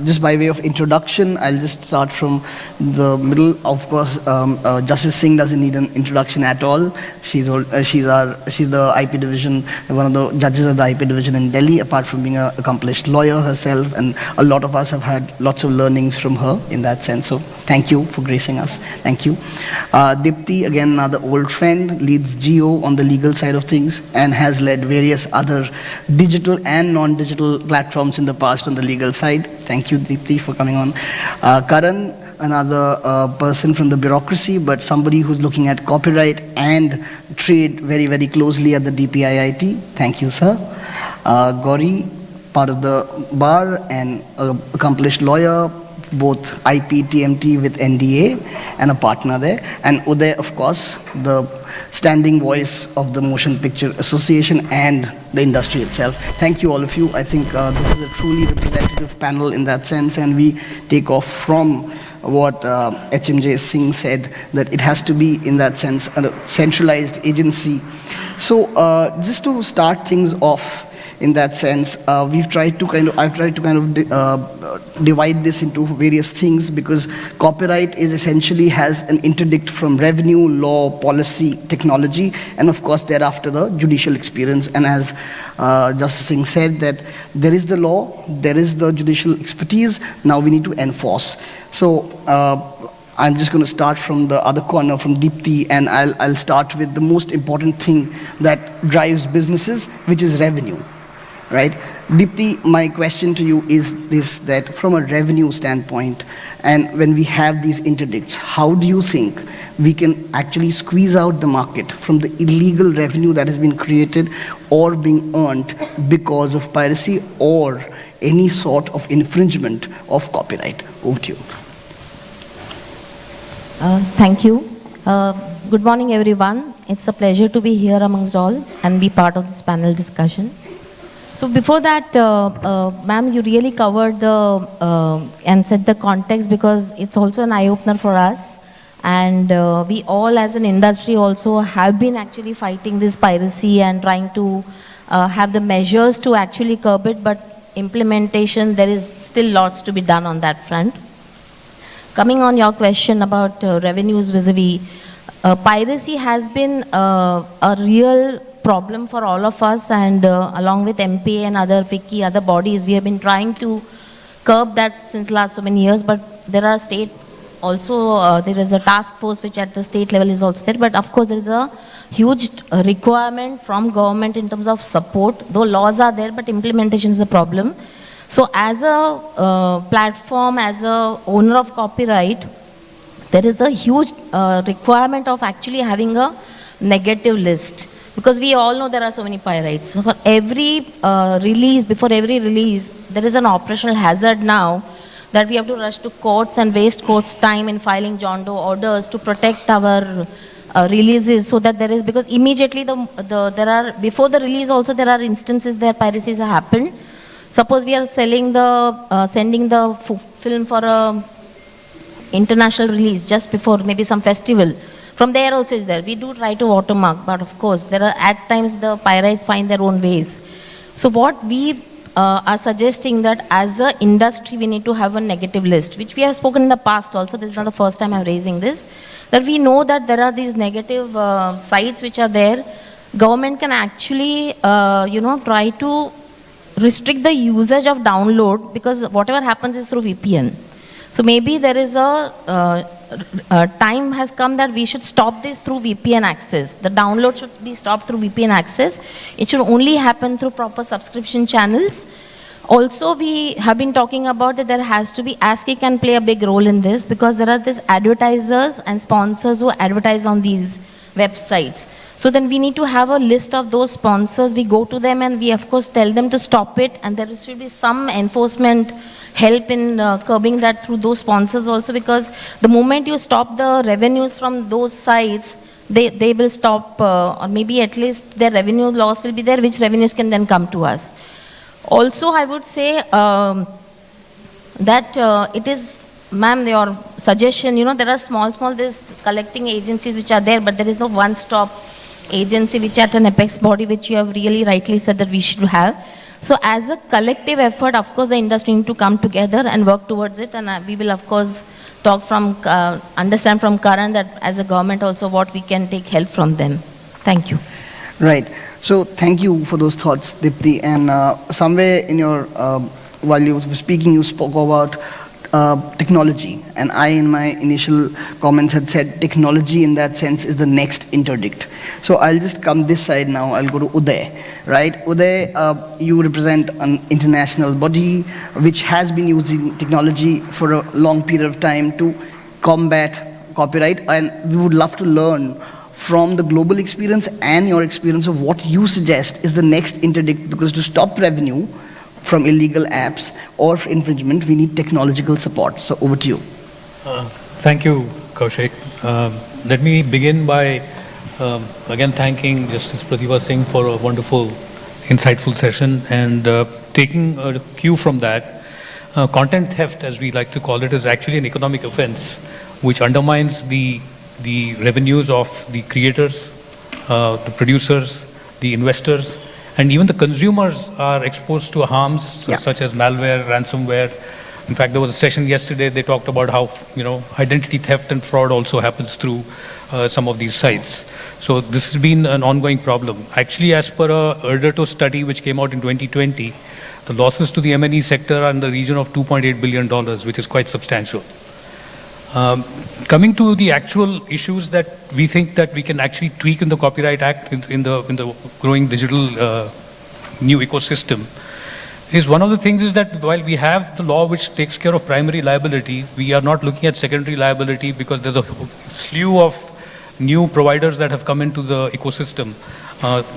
just by way of introduction, I'll just start from the middle. Of course, Justice Singh doesn't need an introduction at all. She's the IP division, one of the judges of the IP division in Delhi, apart from being an accomplished lawyer herself, and a lot of us have had lots of learnings from her in that sense. So thank you for gracing us. Thank you. Dipti, again, another old friend, leads Geo on the legal side of things and has led various other digital and non-digital platforms in the past on the legal side. Thank you, Dipti, for coming on. Karan, another person from the bureaucracy, but somebody who's looking at copyright and trade very, very closely at the DPIIT. Thank you, sir. Gauri, part of the bar and accomplished lawyer, both IP, TMT with NDA, and a partner there. And Uday, of course, the standing voice of the Motion Picture Association and the industry itself. Thank you, all of you. I think this is a truly representative panel in that sense, and we take off from what HMJ Singh said, that it has to be, in that sense, a centralized agency. So just to start things off, in that sense, I've tried to kind of divide this into various things, because copyright is essentially has an interdict from revenue, law, policy, technology, and of course thereafter the judicial experience. And as Justice Singh said, that there is the law, there is the judicial expertise, now we need to enforce. So I'm just going to start from the other corner, from Dipti, and I'll start with the most important thing that drives businesses, which is revenue. Right? Dipti, my question to you is this, that from a revenue standpoint, and when we have these interdicts, how do you think we can actually squeeze out the market from the illegal revenue that has been created or being earned because of piracy or any sort of infringement of copyright? Over to you. Thank you. Good morning, everyone. It's a pleasure to be here amongst all and be part of this panel discussion. So before that, ma'am, you really covered the and set the context, because it's also an eye-opener for us. And we all as an industry also have been actually fighting this piracy and trying to have the measures to actually curb it, but implementation, there is still lots to be done on that front. Coming on your question about revenues vis-a-vis, piracy has been a real problem for all of us, and along with MPA and other FICCI, other bodies, we have been trying to curb that since last so many years. But there are state also, there is a task force which at the state level is also there, but of course there is a huge requirement from government in terms of support, though laws are there, but implementation is a problem. So as a platform, as a owner of copyright, there is a huge requirement of actually having a negative list. Because we all know there are so many pirates. For every release, before every release, there is an operational hazard now that we have to rush to courts and waste courts' time in filing John Doe orders to protect our releases, so that there is, because immediately there are, before the release also there are instances where piracies have happened. Suppose we are selling sending the film for a international release just before maybe some festival. From there also is there. We do try to watermark, but of course, there are at times the pirates find their own ways. So what we are suggesting, that as an industry, we need to have a negative list, which we have spoken in the past also. This is not the first time I'm raising this. That we know that there are these negative sites which are there. Government can actually, try to restrict the usage of download, because whatever happens is through VPN. So maybe there is a time has come that we should stop this through VPN access. The download should be stopped through VPN access. It should only happen through proper subscription channels. Also, we have been talking about that there has to be, ASCII can play a big role in this, because there are these advertisers and sponsors who advertise on these websites. So then we need to have a list of those sponsors. We go to them and we of course tell them to stop it, and there should be some enforcement help in curbing that through those sponsors also, because the moment you stop the revenues from those sites, they will stop, or maybe at least their revenue loss will be there, which revenues can then come to us. Also, I would say that it is, ma'am, your suggestion, there are small these collecting agencies which are there, but there is no one-stop agency which at an apex body, which you have really rightly said that we should have. So as a collective effort, of course, the industry need to come together and work towards it. And we will, of course, understand from Karan that as a government also what we can take help from them. Thank you. Right. So thank you for those thoughts, Dipti. And somewhere in your, while you were speaking, you spoke about technology. And I, in my initial comments, had said technology in that sense is the next interdict. So I'll just come this side now. I'll go to Uday. Right? Uday, you represent an international body which has been using technology for a long period of time to combat copyright. And we would love to learn from the global experience and your experience of what you suggest is the next interdict, because to stop revenue from illegal apps or infringement, we need technological support. So over to you. Thank you, Kaushik. Let me begin by again thanking Justice Pratibha Singh for a wonderful, insightful session, and taking a cue from that. Content theft, as we like to call it, is actually an economic offense which undermines the revenues of the creators, the producers, the investors, and even the consumers are exposed to harms such as malware, ransomware. In fact, there was a session yesterday, they talked about how, identity theft and fraud also happens through some of these sites. So this has been an ongoing problem. Actually, as per a Erdato study which came out in 2020, the losses to the M&E sector are in the region of $2.8 billion, which is quite substantial. Coming to the actual issues that we think that we can actually tweak in the Copyright Act in the growing digital new ecosystem, is one of the things is that while we have the law which takes care of primary liability, we are not looking at secondary liability because there's a slew of new providers that have come into the ecosystem.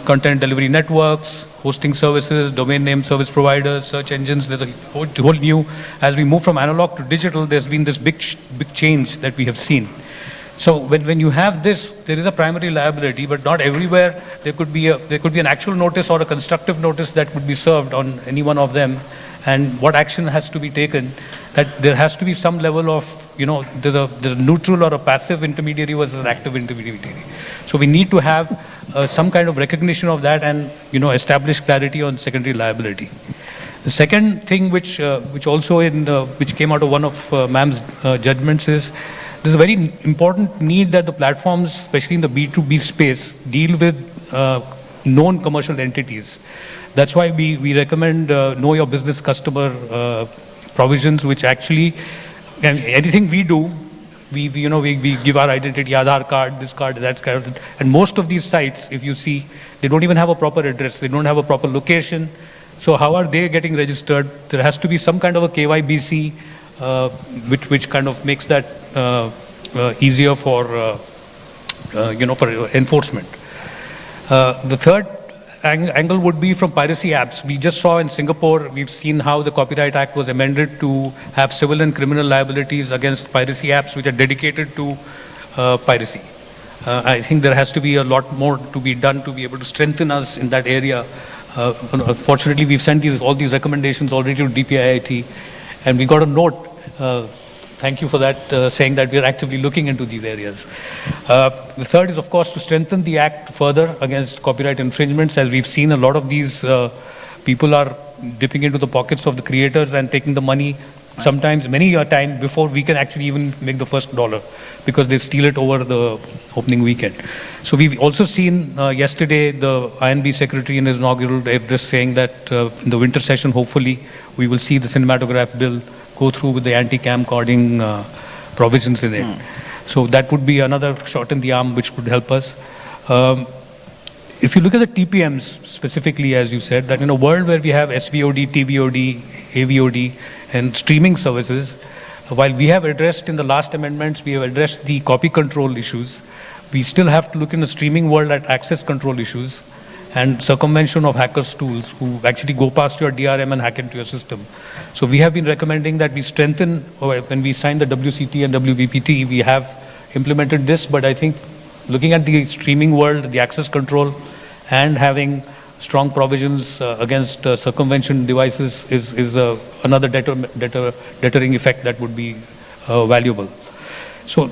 Content delivery networks, hosting services, domain name service providers, search engines. There's a whole new, as we move from analog to digital, there's been this big change that we have seen. So when you have this, there is a primary liability, but not everywhere there could be an actual notice or a constructive notice that could be served on any one of them, and what action has to be taken. That there has to be some level of, there's a neutral or a passive intermediary versus an active intermediary. So we need to have some kind of recognition of that and, establish clarity on secondary liability. The second thing which also which came out of one of ma'am's judgments is there's a very important need that the platforms, especially in the B2B space, deal with known commercial entities. That's why we recommend know your business customer provisions, which actually, and anything we do, we give our identity, Aadhaar card, this card, that card, and most of these sites, if you see, they don't even have a proper address, they don't have a proper location. So how are they getting registered? There has to be some kind of a KYBC, which kind of makes that easier for for enforcement. The third angle would be from piracy apps. We just saw in Singapore, we've seen how the Copyright Act was amended to have civil and criminal liabilities against piracy apps which are dedicated to piracy. I think there has to be a lot more to be done to be able to strengthen us in that area. Fortunately, we've sent all these recommendations already to DPIIT, and we got a note. Thank you for that, saying that we are actively looking into these areas. The third is, of course, to strengthen the act further against copyright infringements. As we've seen, a lot of these people are dipping into the pockets of the creators and taking the money, sometimes many a time before we can actually even make the first dollar, because they steal it over the opening weekend. So we've also seen yesterday the INB secretary in his inaugural address saying that in the winter session, hopefully, we will see the cinematograph bill go through with the anti-camcording provisions in it. So that would be another shot in the arm which could help us. If you look at the TPMs specifically, as you said, that in a world where we have SVOD, TVOD, AVOD, and streaming services, while we have addressed in the last amendments, we have addressed the copy control issues, we still have to look in the streaming world at access control issues and circumvention of hackers' tools who actually go past your DRM and hack into your system. So we have been recommending that we strengthen, when we signed the WCT and WBPT, we have implemented this, but I think looking at the streaming world, the access control, and having strong provisions against circumvention devices is another deterring effect that would be valuable. So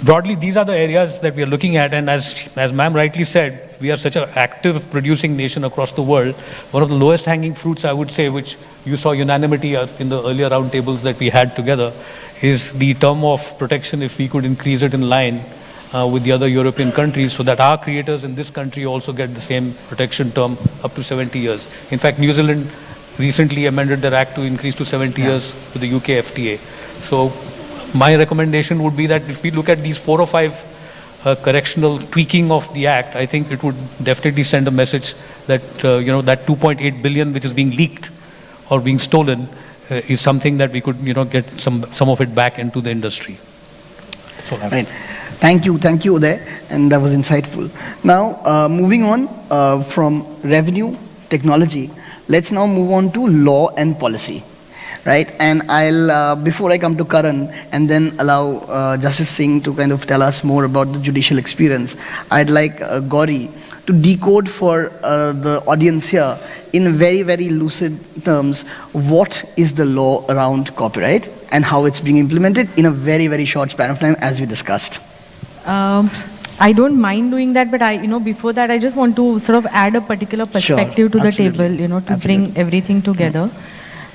broadly, these are the areas that we are looking at, and as ma'am rightly said, we are such an active producing nation across the world. One of the lowest hanging fruits, I would say, which you saw unanimity in the earlier roundtables that we had together, is the term of protection, if we could increase it in line with the other European countries, so that our creators in this country also get the same protection term up to 70 years. In fact, New Zealand recently amended their act to increase to 70 years with the UK FTA. So my recommendation would be that if we look at these 4 or 5 correctional tweaking of the act, I think it would definitely send a message that that 2.8 billion which is being leaked or being stolen is something that we could get some of it back into the industry. So right. Thank you, Uday, and that was insightful. Now, moving on from revenue, technology, let's now move on to law and policy, right? And I'll, before I come to Karan and then allow Justice Singh to kind of tell us more about the judicial experience, I'd like Gauri to decode for the audience here in very, very lucid terms, what is the law around copyright and how it's being implemented in a very, very short span of time, as we discussed. I don't mind doing that, but before that, I just want to sort of add a particular perspective to the table, to bring everything together.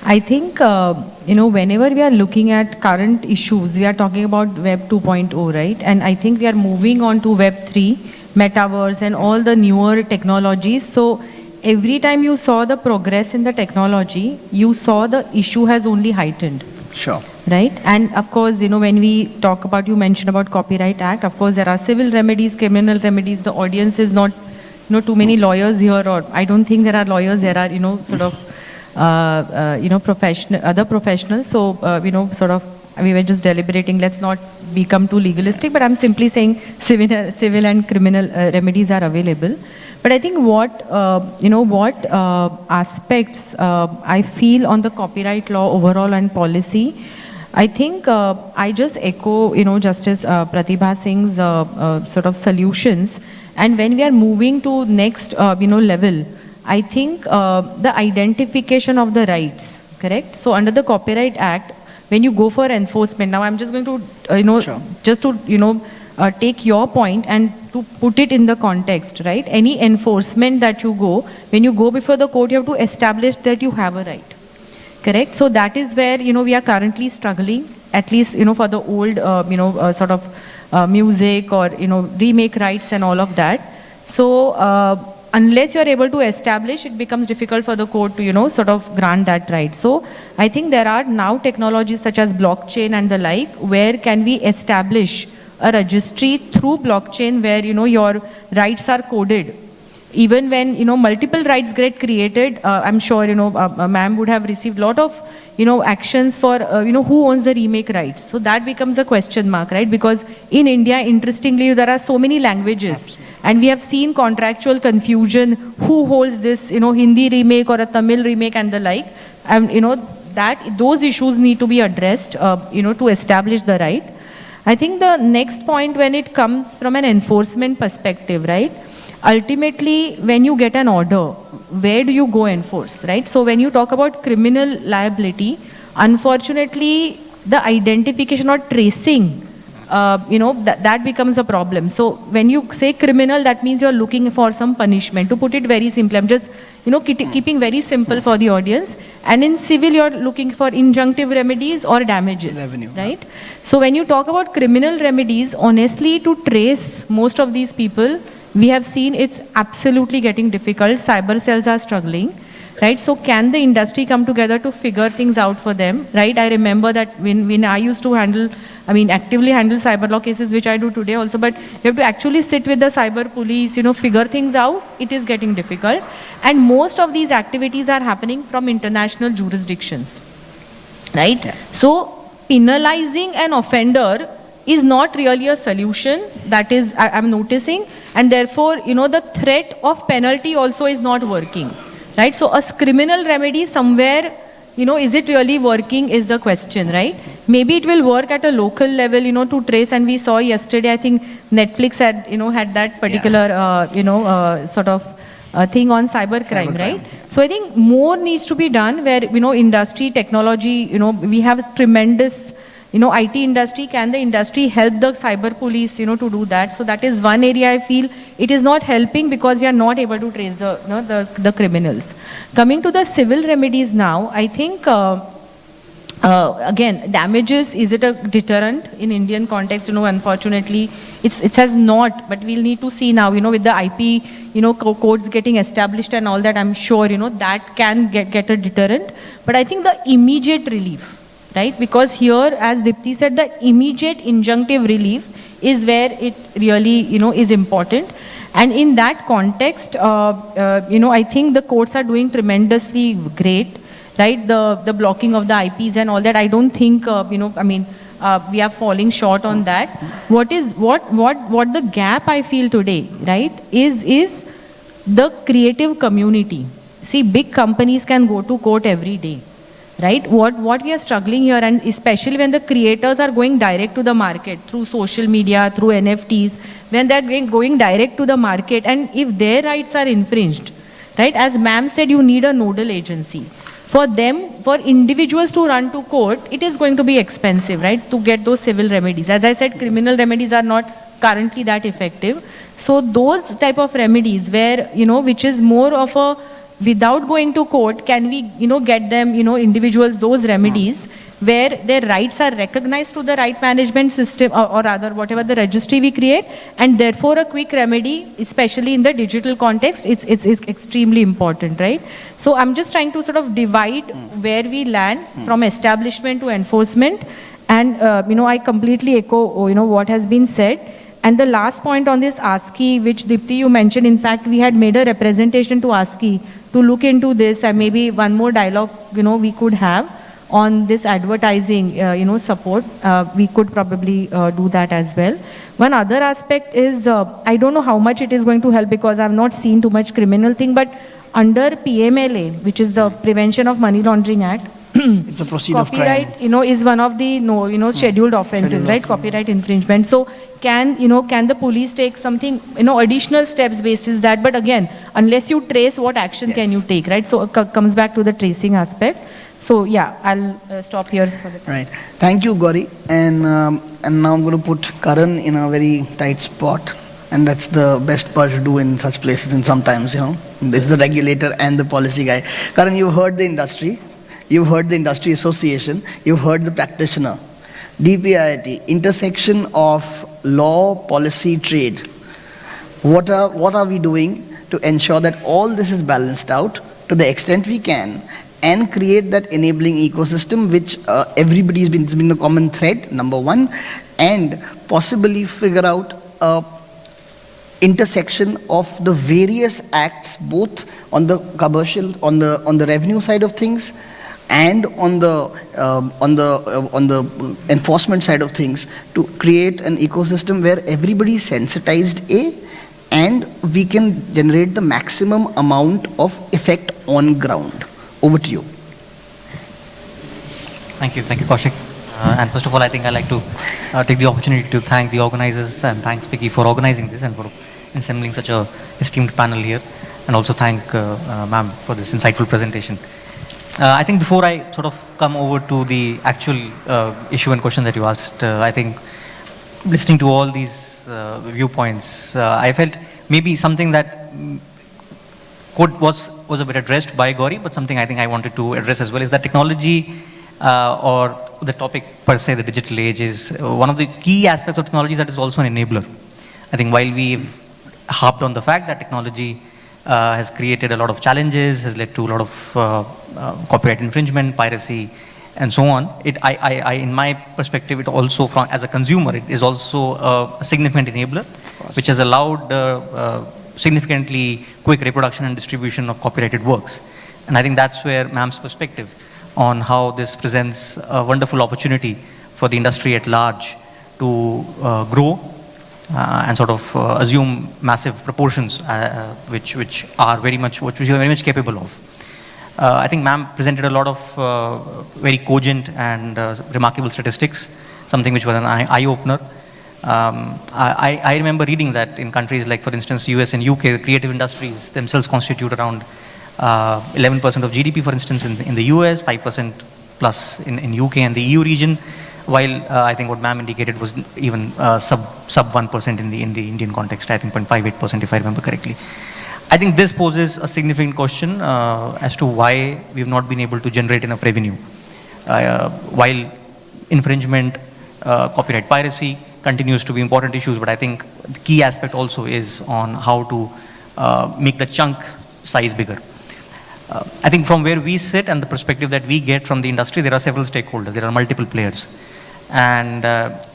I think, whenever we are looking at current issues, we are talking about Web 2.0, right? And I think we are moving on to Web 3, Metaverse, and all the newer technologies. So every time you saw the progress in the technology, you saw the issue has only heightened. Sure. Right? And of course, when we talk about, you mentioned about Copyright Act, of course, there are civil remedies, criminal remedies. The audience is not, too many lawyers here, or I don't think there are lawyers. There are, sort of, other professionals. So, sort of, we were just deliberating, let's not become too legalistic, but I'm simply saying civil and criminal remedies are available. But I think what aspects I feel on the copyright law overall and policy, I think I just echo, Justice Pratibha Singh's sort of solutions. And when we are moving to next, level, I think the identification of the rights, correct? So under the Copyright Act, when you go for enforcement, now I'm just going to, Sure. just to, take your point and to put it in the context, right? Any enforcement that you go, when you go before the court, you have to establish that you have a right, correct? So that is where, we are currently struggling, at least, for the old, sort of music or, remake rights and all of that. So unless you're able to establish, it becomes difficult for the court to, sort of grant that right. So I think there are now technologies such as blockchain and the like, where can we establish a registry through blockchain where, your rights are coded. Even when, multiple rights get created, I'm sure, ma'am would have received a lot of, actions for, who owns the remake rights. So that becomes a question mark, right? Because in India, interestingly, there are so many languages. Absolutely. And we have seen contractual confusion, who holds this, Hindi remake or a Tamil remake and the like. And, those issues need to be addressed, to establish the right. I think the next point, when it comes from an enforcement perspective, right? Ultimately, when you get an order, where do you go enforce, right? So when you talk about criminal liability, unfortunately, the identification or tracing, that becomes a problem. So when you say criminal, that means you're looking for some punishment. To put it very simply, I'm just, keeping very simple for the audience. And in civil, you're looking for injunctive remedies or damages, revenue, right? So when you talk about criminal remedies, honestly, to trace most of these people, we have seen it's absolutely getting difficult. Cyber cells are struggling, right? So can the industry come together to figure things out for them, right? I remember that when I used to actively handle cyber law cases, which I do today also, but you have to actually sit with the cyber police, figure things out. It is getting difficult. And most of these activities are happening from international jurisdictions, right? Yeah. So penalizing an offender is not really a solution. That is, I'm noticing. And therefore, the threat of penalty also is not working, right? So a criminal remedy somewhere, is it really working is the question, right? Maybe it will work at a local level, to trace. And we saw yesterday, I think Netflix had, had that particular, sort of thing on cybercrime, right? So I think more needs to be done where, industry, technology, we have tremendous, IT industry, can the industry help the cyber police, to do that? So that is one area I feel it is not helping because we are not able to trace the criminals. Coming to the civil remedies now, I think, again, damages, is it a deterrent in Indian context? Unfortunately, it has not, but we'll need to see now, with the IP, codes getting established and all that, I'm sure, that can get a deterrent. But I think the immediate relief, right? Because here, as Dipti said, the immediate injunctive relief is where it really, is important. And in that context, I think the courts are doing tremendously great, right? The blocking of the IPs and all that, I don't think, we are falling short on that. What the gap I feel today, right, is the creative community. See, big companies can go to court every day. Right? What we are struggling here, and especially when the creators are going direct to the market through social media, through NFTs, when they are going direct to the market, and if their rights are infringed, right? As ma'am said, you need a nodal agency. For them, for individuals to run to court, it is going to be expensive, right? To get those civil remedies. As I said, criminal remedies are not currently that effective. So those type of remedies where, which is more of a without going to court, can we, get them, individuals, those remedies where their rights are recognized through the right management system or rather whatever the registry we create, and therefore a quick remedy, especially in the digital context, it's extremely important, right? So I'm just trying to sort of divide where we land from establishment to enforcement, and, I completely echo, what has been said. And the last point on this ASCII, which Dipti you mentioned, in fact, we had made a representation to ASCII to look into this, and maybe one more dialogue, we could have on this advertising, support. We could probably do that as well. One other aspect is, I don't know how much it is going to help because I've not seen too much criminal thing, but under PMLA, which is the Prevention of Money Laundering Act, it's a proceed of crime. Copyright, is one of the scheduled offenses, right? Copyright infringement. So can the police take something, additional steps basis that? But again, unless you trace, what action can you take, right? So it comes back to the tracing aspect. So yeah, I'll stop here for the time. Right. Thank you, Gauri. And now I'm going to put Karan in a very tight spot. And that's the best part to do in such places, and sometimes, it's the regulator and the policy guy. Karan, you've heard the industry. You've heard the industry association, you've heard the practitioner. DPIIT, intersection of law, policy, trade. What are we doing to ensure that all this is balanced out to the extent we can and create that enabling ecosystem which everybody has been the common thread, number one, and possibly figure out a intersection of the various acts, both on the commercial, on the revenue side of things, and on the enforcement side of things, to create an ecosystem where everybody is sensitized, and we can generate the maximum amount of effect on ground. Over to you. Thank you, Kaushik. And first of all, I think I'd like to take the opportunity to thank the organizers and thanks FICCI for organizing this and for assembling such a esteemed panel here, and also thank ma'am for this insightful presentation. I think before I sort of come over to the actual issue and question that you asked, I think listening to all these viewpoints, I felt maybe something that was a bit addressed by Gauri, but something I think I wanted to address as well is that technology or the topic per se, the digital age, is one of the key aspects of technology that is also an enabler. I think while we've harped on the fact that technology has created a lot of challenges, has led to a lot of copyright infringement, piracy, and so on. In my perspective, it also, as a consumer, it is also a significant enabler, which has allowed significantly quick reproduction and distribution of copyrighted works. And I think that's where ma'am's perspective on how this presents a wonderful opportunity for the industry at large to grow and sort of assume massive proportions, which we are very much capable of. I think ma'am presented a lot of very cogent and remarkable statistics, something which was an eye-opener. I remember reading that in countries like, for instance, US and UK, the creative industries themselves constitute around 11% of GDP, for instance, in the US, 5% plus in UK and the EU region, while I think what ma'am indicated was even sub 1% in the Indian context, I think 0.58% if I remember correctly. I think this poses a significant question as to why we've not been able to generate enough revenue. While infringement, copyright piracy continues to be important issues, but I think the key aspect also is on how to make the chunk size bigger. I think from where we sit and the perspective that we get from the industry, there are several stakeholders, there are multiple players. And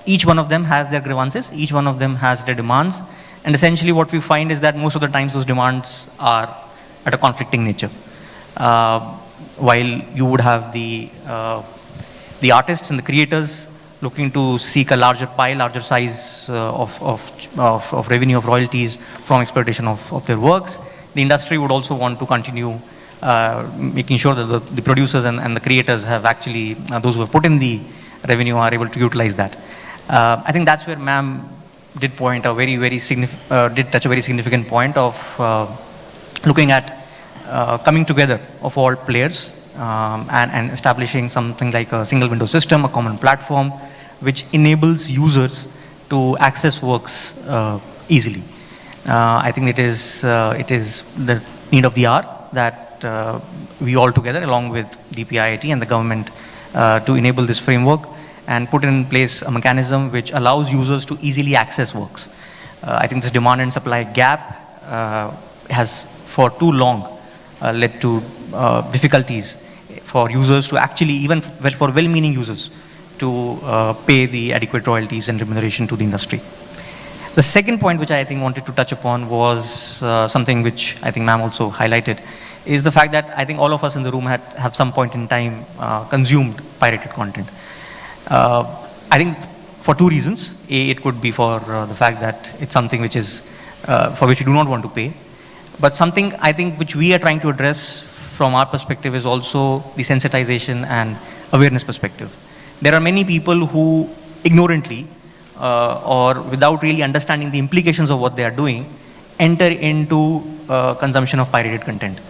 each one of them has their grievances, each one of them has their demands. And essentially what we find is that most of the times those demands are at a conflicting nature. While you would have the artists and the creators looking to seek a larger pie, larger size of revenue, of royalties from exploitation of their works, the industry would also want to continue making sure that the producers and the creators have actually, those who have put in the revenue are able to utilize that. I think that's where ma'am did point a did touch a very significant point of looking at coming together of all players and establishing something like a single window system, a common platform, which enables users to access works easily. I think it is the need of the hour that we all together, along with DPIIT and the government, to enable this framework and put in place a mechanism which allows users to easily access works. I think this demand and supply gap has for too long led to difficulties for users to actually, even for well-meaning users, to pay the adequate royalties and remuneration to the industry. The second point which I think wanted to touch upon was something which I think ma'am also highlighted, is the fact that I think all of us in the room have some point in time consumed pirated content. I think for two reasons. A, it could be for the fact that it's something which is, for which we do not want to pay. But something I think which we are trying to address from our perspective is also the sensitization and awareness perspective. There are many people who ignorantly or without really understanding the implications of what they are doing, enter into consumption of pirated content.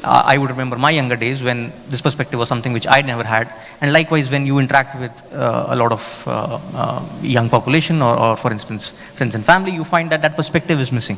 I would remember my younger days when this perspective was something which I never had, and likewise when you interact with a lot of young population or for instance friends and family, you find that that perspective is missing.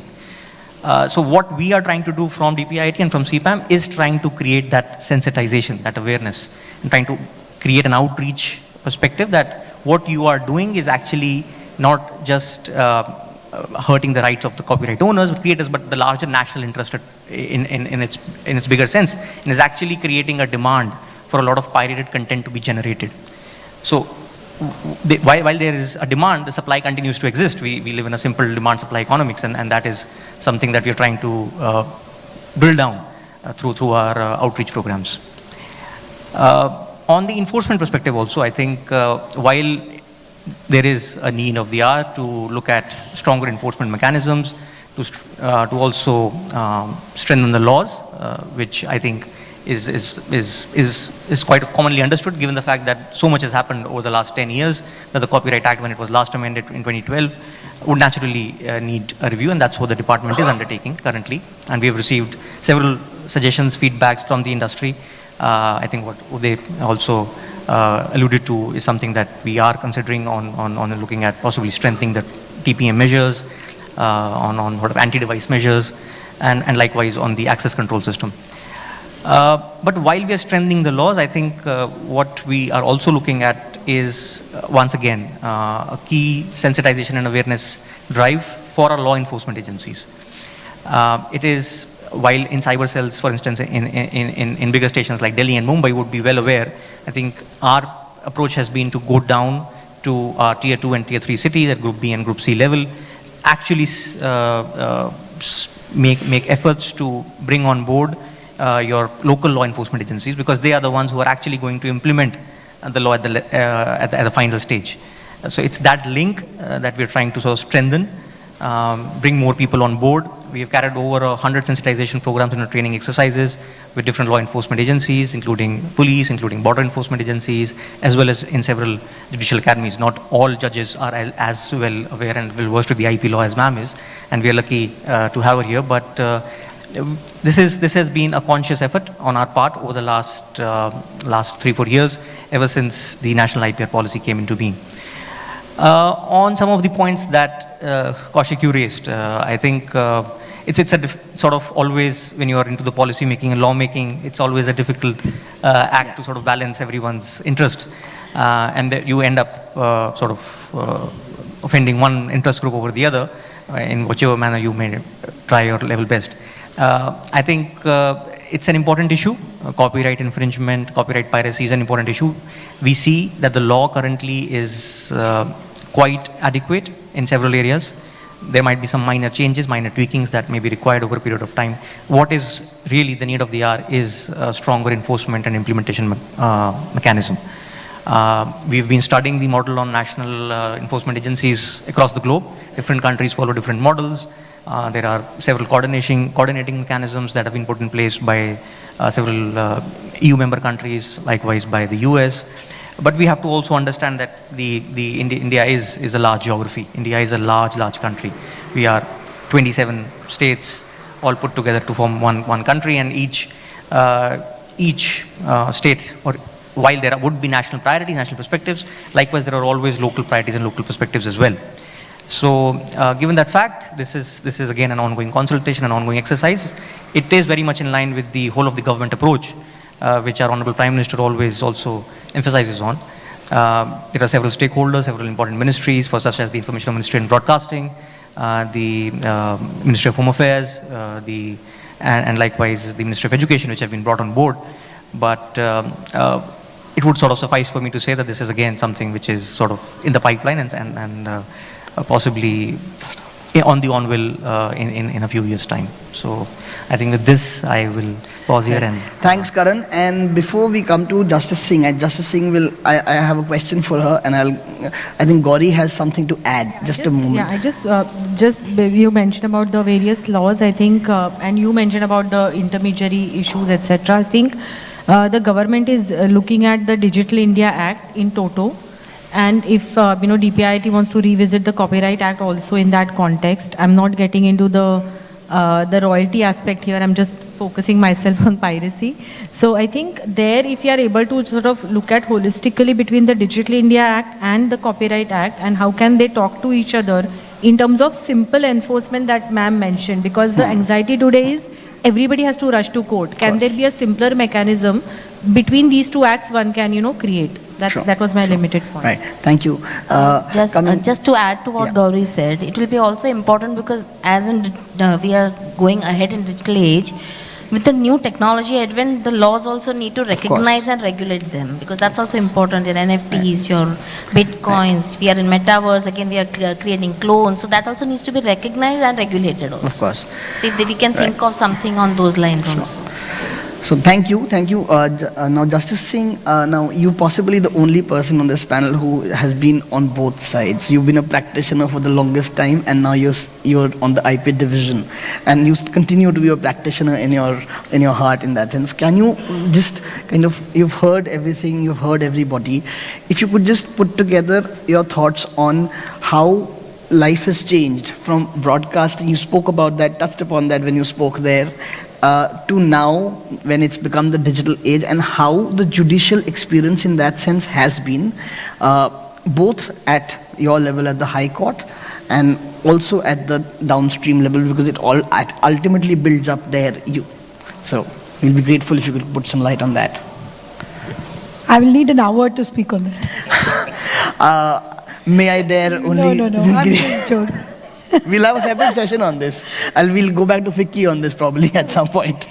So what we are trying to do from DPIIT and from CPAM is trying to create that sensitization, that awareness, and trying to create an outreach perspective that what you are doing is actually not just hurting the rights of the copyright owners, creators, but the larger national interest in its bigger sense, and is actually creating a demand for a lot of pirated content to be generated. So while there is a demand, the supply continues to exist. We live in a simple demand-supply economics, and that is something that we are trying to build down through our outreach programs. On the enforcement perspective also, I think while there is a need of the hour to look at stronger enforcement mechanisms, to also strengthen the laws, which I think is quite commonly understood, given the fact that so much has happened over the last 10 years, that the Copyright Act, when it was last amended in 2012, would naturally need a review, and that's what the department is undertaking currently. And we have received several suggestions, feedbacks from the industry. I think what Uday also alluded to is something that we are considering on looking at possibly strengthening the TPM measures, on sort of anti-device measures, and likewise on the access control system. But while we are strengthening the laws, I think what we are also looking at is, once again, a key sensitization and awareness drive for our law enforcement agencies. It is, while in cyber cells, for instance, in bigger stations like Delhi and Mumbai would be well aware, I think our approach has been to go down to our tier 2 and tier 3 cities at group B and group C level, actually make efforts to bring on board your local law enforcement agencies, because they are the ones who are actually going to implement the law at the final stage. So it's that link that we're trying to sort of strengthen, bring more people on board. We have carried over 100 sensitization programs and training exercises with different law enforcement agencies, including police, including border enforcement agencies, as well as in several judicial academies. Not all judges are as well aware and well versed with the IP law as ma'am is, and we are lucky to have her here. But This has been a conscious effort on our part over the last 3-4 years, ever since the national IPR policy came into being. On some of the points that Kaushik you raised, I think it's a sort of always, when you are into the policy making and law making, it's always a difficult act to sort of balance everyone's interest, and that you end up sort of offending one interest group over the other in whichever manner you may try your level best. I think it's an important issue. Copyright infringement, copyright piracy is an important issue. We see that the law currently is quite adequate in several areas. There might be some minor changes, minor tweakings that may be required over a period of time. What is really the need of the hour is a stronger enforcement and implementation mechanism. We've been studying the model on national enforcement agencies across the globe. Different countries follow different models. There are several coordinating mechanisms that have been put in place by several EU member countries, likewise by the US. But we have to also understand that India is a large geography. India is a large country. We are 27 states all put together to form one country, and each state, or while there would be national priorities, national perspectives, likewise there are always local priorities and local perspectives as well. So given that fact, this is again an ongoing consultation, an ongoing exercise. It is very much in line with the whole of the government approach, which our Honorable Prime Minister always also emphasizes on. There are several stakeholders, several important ministries, such as the Information Ministry and Broadcasting, the Ministry of Home Affairs, and likewise the Ministry of Education, which have been brought on board. But it would sort of suffice for me to say that this is again something which is sort of in the pipeline and possibly on the anvil in a few years' time. So I think with this, I will pause here and... Thanks, Karan. And before we come to Justice Singh, I have a question for her, and I think Gauri has something to add. Just a moment. Yeah, I just you mentioned about the various laws, I think, and you mentioned about the intermediary issues, etc. I think the government is looking at the Digital India Act in toto. And if DPIIT wants to revisit the Copyright Act also in that context, I'm not getting into the royalty aspect here. I'm just focusing myself on piracy. So I think there, if you are able to sort of look at holistically between the Digital India Act and the Copyright Act, and how can they talk to each other in terms of simple enforcement that ma'am mentioned, because the anxiety today is everybody has to rush to court. Can there be a simpler mechanism between these two acts one can create? That was my limited point. Right. Thank you. Just to add to what Gauri said, it will be also important because as we are going ahead in digital age, with the new technology advent, the laws also need to recognize and regulate them, because that's also important in NFTs, your bitcoins. We are in metaverse, again we are creating clones, so that also needs to be recognized and regulated also. Of course. So if we can think of something on those lines also. So thank you. Now Justice Singh, now you possibly the only person on this panel who has been on both sides. You've been a practitioner for the longest time, and now you're on the IP division, and you continue to be a practitioner in your heart in that sense. Can you just you've heard everything, you've heard everybody. If you could just put together your thoughts on how life has changed from broadcasting. You spoke about that, touched upon that when you spoke there. To now, when it's become the digital age, and how the judicial experience in that sense has been, both at your level at the High Court and also at the downstream level, because it all ultimately builds up there. So we'll be grateful if you could put some light on that. I will need an hour to speak on that. May I dare only... No, I'm just joking. We'll have a separate session on this. We'll go back to FICCI on this probably at some point.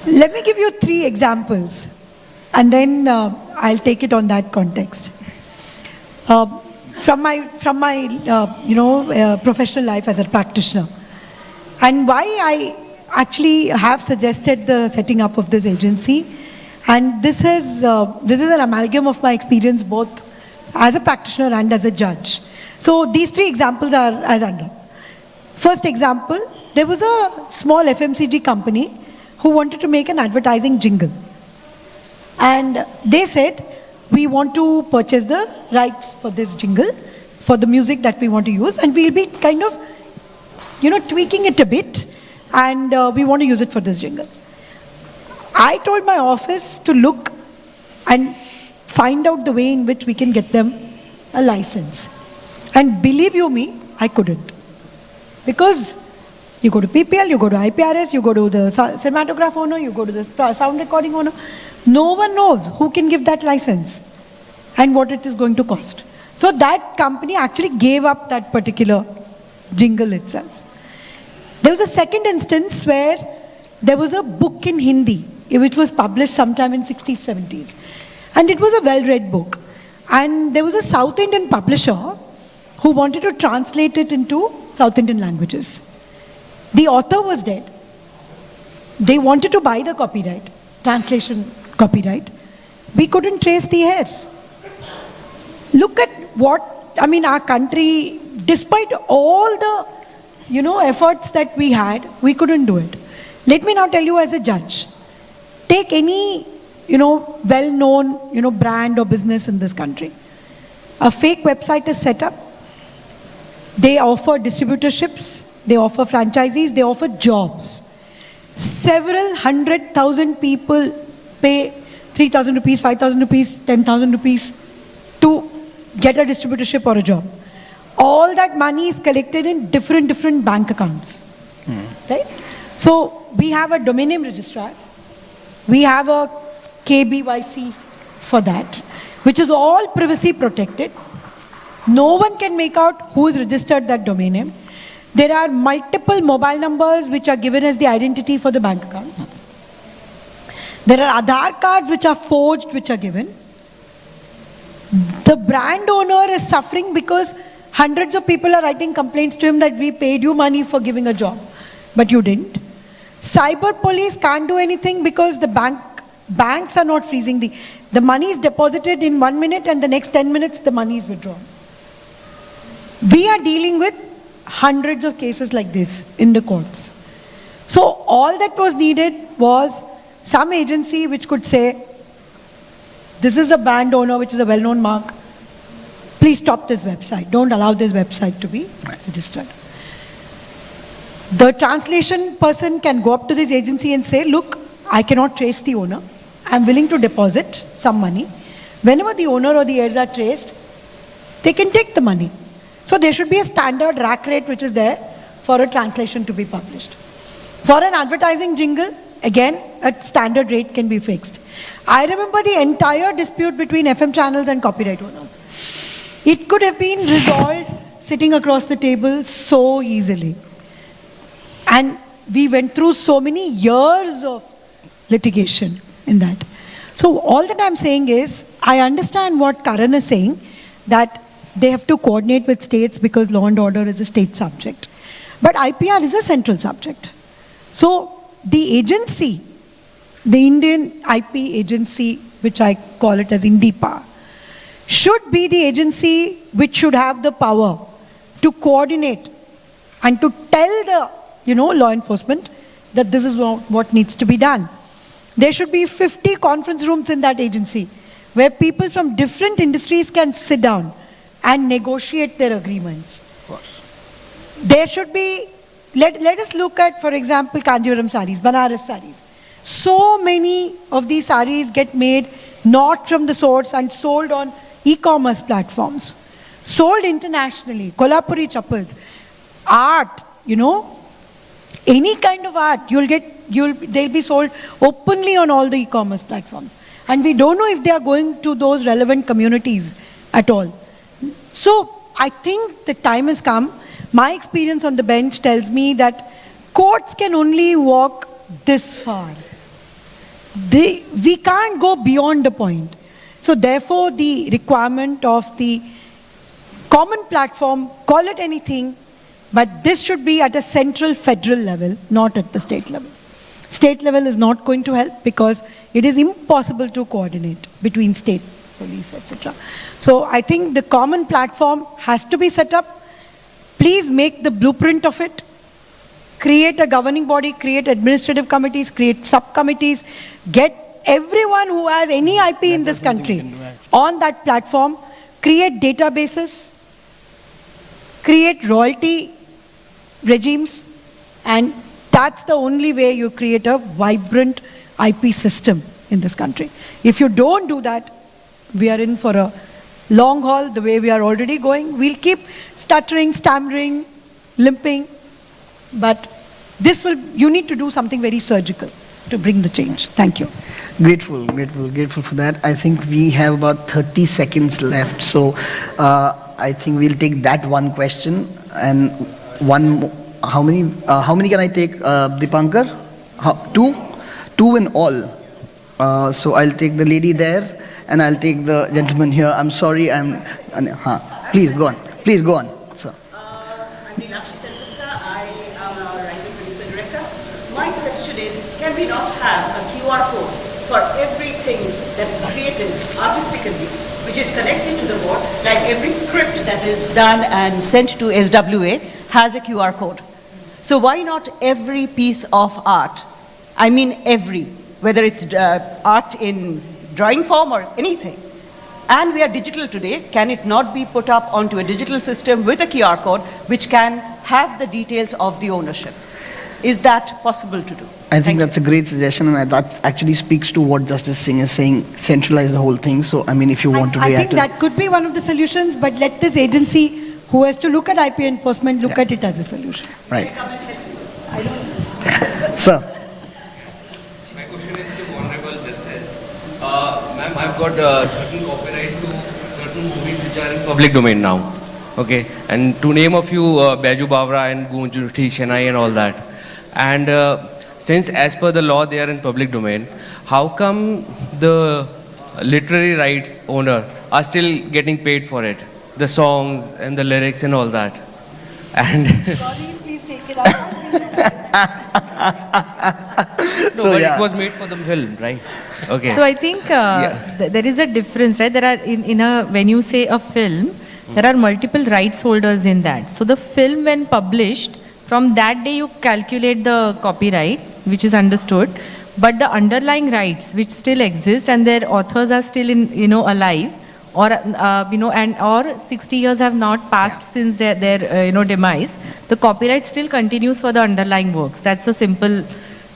Let me give you 3 examples, and then I'll take it on that context. From my professional life as a practitioner, and why I actually have suggested the setting up of this agency, and this is an amalgam of my experience both as a practitioner and as a judge. So these 3 examples are as under. First example, there was a small FMCG company who wanted to make an advertising jingle. And they said, we want to purchase the rights for this jingle, for the music that we want to use, and we'll be kind of tweaking it a bit, and we want to use it for this jingle. I told my office to look and find out the way in which we can get them a license. And believe you me, I couldn't. Because you go to PPL, you go to IPRS, you go to the cinematograph owner, you go to the sound recording owner. No one knows who can give that license and what it is going to cost. So that company actually gave up that particular jingle itself. There was a second instance where there was a book in Hindi, which was published sometime in 60s, 70s. And it was a well-read book. And there was a South Indian publisher who wanted to translate it into South Indian languages. The author was dead. They wanted to buy the copyright, translation copyright. We couldn't trace the heirs. Look at our country, despite all the, efforts that we had, we couldn't do it. Let me now tell you as a judge, take any, well-known, brand or business in this country. A fake website is set up. They offer distributorships, they offer franchisees, they offer jobs. Several 100,000 people pay 3,000 rupees, 5,000 rupees, 10,000 rupees to get a distributorship or a job. All that money is collected in different bank accounts. Right? So we have a domain name registrar. We have a KBYC for that, which is all privacy protected. No one can make out who has registered that domain name. There are multiple mobile numbers which are given as the identity for the bank accounts. There are Aadhaar cards which are forged, which are given. The brand owner is suffering because hundreds of people are writing complaints to him that we paid you money for giving a job, but you didn't. Cyber police can't do anything because the banks are not freezing. The money is deposited in 1 minute and the next 10 minutes the money is withdrawn. We are dealing with hundreds of cases like this in the courts. So all that was needed was some agency which could say, this is a brand owner which is a well-known mark, please stop this website, don't allow this website to be registered. The translation person can go up to this agency and say, look, I cannot trace the owner, I'm willing to deposit some money. Whenever the owner or the heirs are traced, they can take the money. So there should be a standard rack rate which is there for a translation to be published. For an advertising jingle, again, a standard rate can be fixed. I remember the entire dispute between FM channels and copyright owners. It could have been resolved sitting across the table so easily. And we went through so many years of litigation in that. So all that I'm saying is, I understand what Karan is saying, that they have to coordinate with states because law and order is a state subject. But IPR is a central subject. So the agency, the Indian IP agency, which I call it as INDIPA, should be the agency which should have the power to coordinate and to tell the law enforcement that this is what needs to be done. There should be 50 conference rooms in that agency where people from different industries can sit down and negotiate their agreements. Of course. There should be, let us look at, for example, Kanjivaram saris, Banaras saris. So many of these saris get made not from the source and sold on e-commerce platforms. Sold internationally, Kolhapuri chappals. Art, any kind of art, they'll be sold openly on all the e-commerce platforms. And we don't know if they are going to those relevant communities at all. So I think the time has come. My experience on the bench tells me that courts can only walk this far. We can't go beyond the point. So therefore the requirement of the common platform, call it anything, but this should be at a central federal level, not at the state level. State level is not going to help because it is impossible to coordinate between state, police, etc. So I think the common platform has to be set up. Please make the blueprint of it. Create a governing body, create administrative committees, create subcommittees, get everyone who has any IP in this country on that platform, create databases, create royalty regimes, and that's the only way you create a vibrant IP system in this country. If you don't do that, we are in for a long haul the way we are already going. We'll keep stuttering, stammering, limping, but you need to do something very surgical to bring the change. Thank you. Grateful for that. I think we have about 30 seconds left, so I think we'll take that one question and one. How many can I take, Dipankar? Two in all. So I'll take the lady there and I'll take the gentleman here. I'm sorry. Please go on. Please go on, sir. I am a writing producer director. My question is, can we not have a QR code for everything that is created artistically, which is connected to the board, like every script that is done and sent to SWA has a QR code. So why not every piece of art? I mean every, whether it's art in drawing form or anything. And we are digital today, can it not be put up onto a digital system with a QR code which can have the details of the ownership? Is that possible to do? I think that's a great suggestion, and that actually speaks to what Justice Singh is saying, centralize the whole thing. So, I mean, if you want to react... I think that could be one of the solutions, but let this agency who has to look at IP enforcement look at it as a solution. Right. Sir. My question is to Honorable Justice. Ma'am, I've got certain copyrights to certain movies which are in public domain now. Okay, and to name a few, Baiju Bawra and Gunjuti Shenai and all that. And since as per the law they are in public domain, how come the literary rights owner are still getting paid for it? The songs and the lyrics and all that. And Sorry, please take it out. It was made for the film, right? Okay. So I think there is a difference, right? There are when you say a film, there are multiple rights holders in that. So the film, when published, from that day you calculate the copyright, which is understood, but the underlying rights which still exist and their authors are still alive, or or 60 years have not passed since their demise, the copyright still continues for the underlying works. That's a simple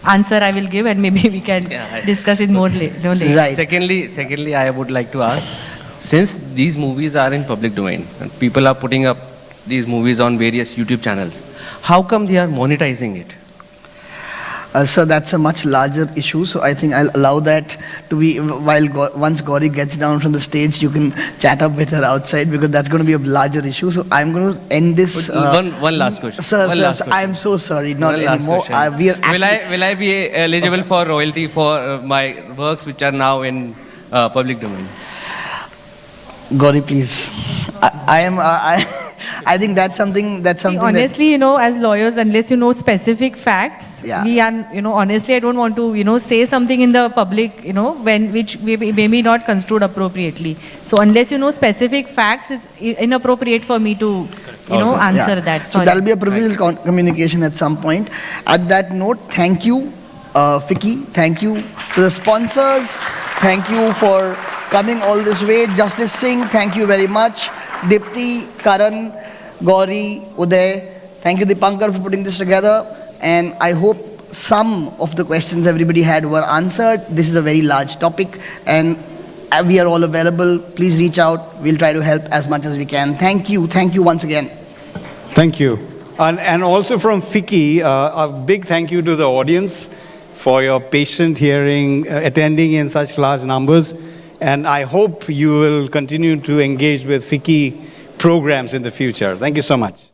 answer I will give, and maybe we can discuss it more later. Right. Secondly, I would like to ask, since these movies are in public domain and people are putting up these movies on various YouTube channels, how come they are monetizing it? So that's a much larger issue. So I think I'll allow that to be, once Gauri gets down from the stage, you can chat up with her outside, because that's going to be a larger issue. So I'm going to end this. One last question. Sir, I'm so sorry, not anymore. Will I be eligible for royalty for my works which are now in public domain? Gauri, please. I think that's something. Honestly, as lawyers, unless you know specific facts, we are, honestly, I don't want to, say something in the public, which may be not construed appropriately. So unless you know specific facts, it's inappropriate for me to, answer that. Sorry. So that'll be a privileged communication at some point. At that note, thank you, FICCI. Thank you to the sponsors. Thank you for coming all this way. Justice Singh, thank you very much. Dipti, Karan, Gauri, Uday, thank you Dipankar for putting this together, and I hope some of the questions everybody had were answered. This is a very large topic and we are all available. Please reach out. We'll try to help as much as we can. Thank you once again. Thank you. And also from FICCI, a big thank you to the audience for your patient hearing, attending in such large numbers. And I hope you will continue to engage with FICCI programs in the future. Thank you so much.